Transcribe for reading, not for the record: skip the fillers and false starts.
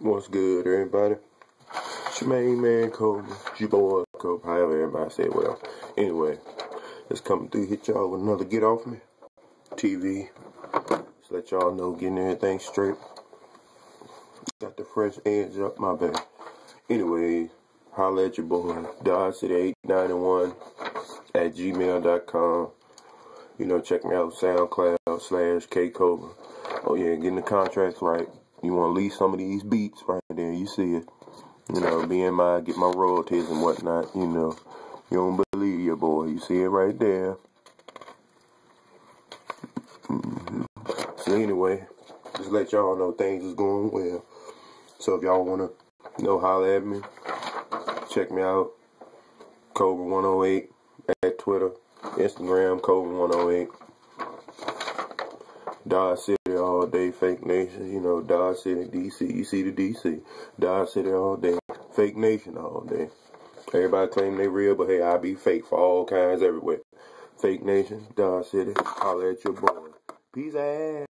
What's good, everybody? It's your main man, Kobe. It's your boy, Kobe. However everybody say it, well. Anyway, just coming through, hit y'all with another Get Off Me TV. Just let y'all know, getting everything straight. Got the fresh edge up, my bad. Anyway, holla at your boy, DodgeCity891 at gmail.com. You know, check me out, SoundCloud/KCobra. Oh yeah, getting the contracts right. You want to leave some of these beats right there, you see it. You know, BMI, get my royalties and whatnot, you know. You don't believe your boy, you see it right there. So anyway, just let y'all know things is going well. So if y'all want to, holler at me, check me out, Cobra108 at Twitter, Instagram, Cobra108. Dodge City all day, Fake Nation, you know, Dodge City, DC, you see the DC. Dodge City all day, Fake Nation all day. Everybody claim they real, but hey, I be fake for all kinds everywhere. Fake Nation, Dodge City, holla at your boy. Peace out.